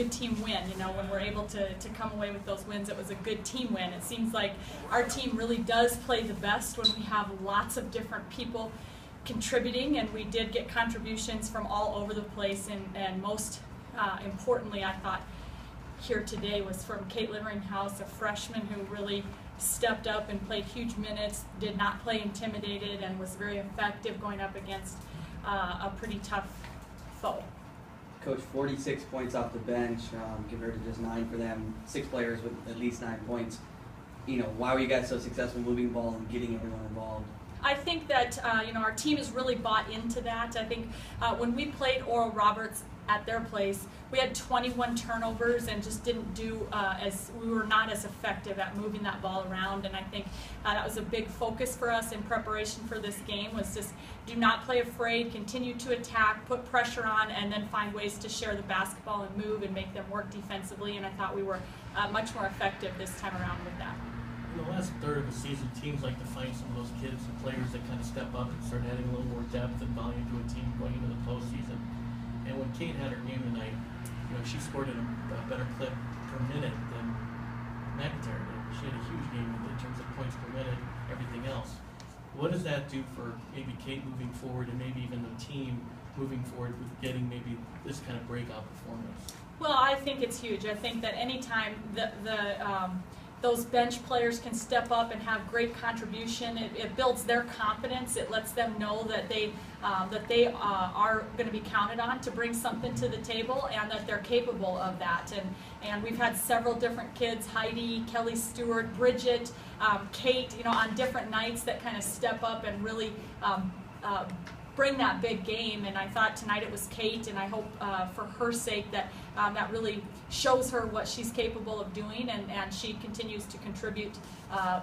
good team win. You know, when we're able to come away with those wins, it was a good team win. It seems like our team really does play the best when we have lots of different people contributing, and we did get contributions from all over the place, and most importantly, I thought here today was from Kate Liveringhouse, a freshman who really stepped up and played huge minutes, did not play intimidated, and was very effective going up against a pretty tough foe. Coach, 46 points off the bench compared to just 9 for them. 6 players with at least 9 points. You know, why were you guys so successful moving the ball and getting everyone involved? I think that you know, our team has really bought into that. I think when we played Oral Roberts at their place, we had 21 turnovers and just didn't do we were not as effective at moving that ball around. And I think that was a big focus for us in preparation for this game, was just do not play afraid, continue to attack, put pressure on, and then find ways to share the basketball and move and make them work defensively. And I thought we were much more effective this time around with that. In the last third of the season, teams like to find some of those kids and players that kind of step up and start adding a little more depth and volume to a team going into the postseason. And when Kate had her game tonight, you know, she scored at a better clip per minute than McIntyre did. She had a huge game in terms of points per minute, everything else. What does that do for maybe Kate moving forward, and maybe even the team moving forward with getting maybe this kind of breakout performance? Well, I think it's huge. I think that anytime those bench players can step up and have great contribution, it builds their confidence. It lets them know that they are going to be counted on to bring something to the table, and that they're capable of that. And we've had several different kids, Heidi, Kelly Stewart, Bridget, Kate, you know, on different nights that kind of step up and really bring that big game. And I thought tonight it was Kate, and I hope for her sake that that really shows her what she's capable of doing, and she continues to contribute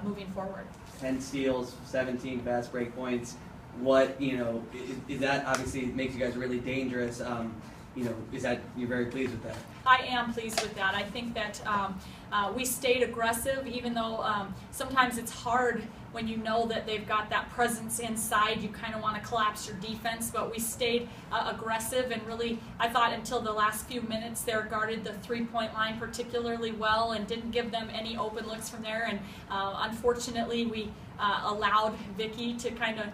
moving forward. 10 steals, 17 fast break points. What, you know, is that obviously makes you guys really dangerous? You know, is that, you're very pleased with that? I am pleased with that. I think that we stayed aggressive, even though sometimes it's hard when you know that they've got that presence inside. You kind of want to collapse your defense, but we stayed aggressive, and really, I thought until the last few minutes there, guarded the three-point line particularly well and didn't give them any open looks from there. And unfortunately, we allowed Vicky to kind of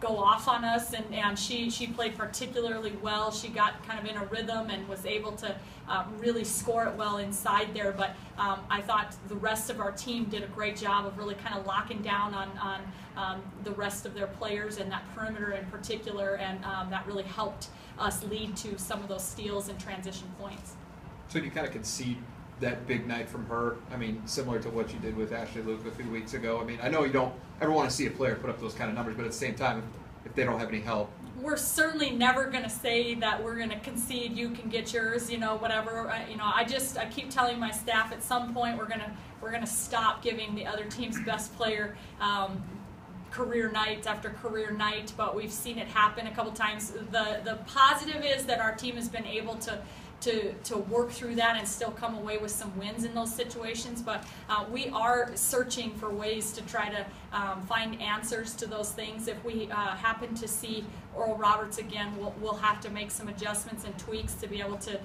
go off on us, and she played particularly well. She got kind of in a rhythm and was able to really score it well inside there. But I thought the rest of our team did a great job of really kind of locking down on the rest of their players and that perimeter in particular, and that really helped us lead to some of those steals and transition points. So you kind of concede that big night from her, I mean, similar to what you did with Ashley Luke a few weeks ago. I mean, I know you don't ever want to see a player put up those kind of numbers, but at the same time, if they don't have any help. We're certainly never going to say that we're going to concede, you can get yours, you know, whatever. You know, I keep telling my staff at some point we're going to stop giving the other team's best player career night after career night, but we've seen it happen a couple times. The positive is that our team has been able to work through that and still come away with some wins in those situations, but we are searching for ways to try to find answers to those things. If we happen to see Oral Roberts again, we'll have to make some adjustments and tweaks to be able to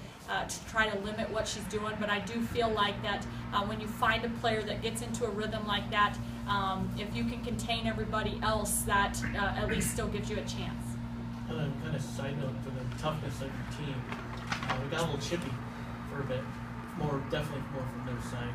try to limit what she's doing. But I do feel like that when you find a player that gets into a rhythm like that, if you can contain everybody else, that at least still gives you a chance. Kind of side note for the toughness of your team, we got a little chippy for a bit, definitely more from their side.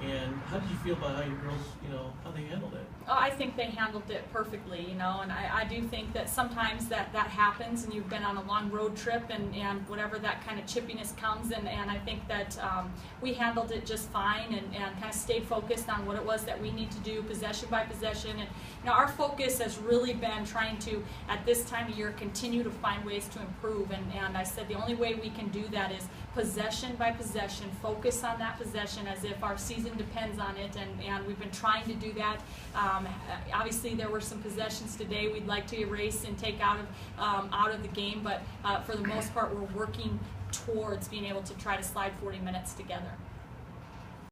And how did you feel about how your girls, you know, how they handled it? Oh, I think they handled it perfectly, you know, and I do think that sometimes that happens, and you've been on a long road trip, and whatever that kind of chippiness comes, and I think that we handled it just fine, and kind of stayed focused on what it was that we need to do possession by possession. And you know, our focus has really been trying to, at this time of year, continue to find ways to improve, and I said the only way we can do that is possession by possession, focus on that possession as if our season depends on it, and we've been trying to do that. Obviously there were some possessions today we'd like to erase and take out of the game, but for the most part we're working towards being able to try to slide 40 minutes together.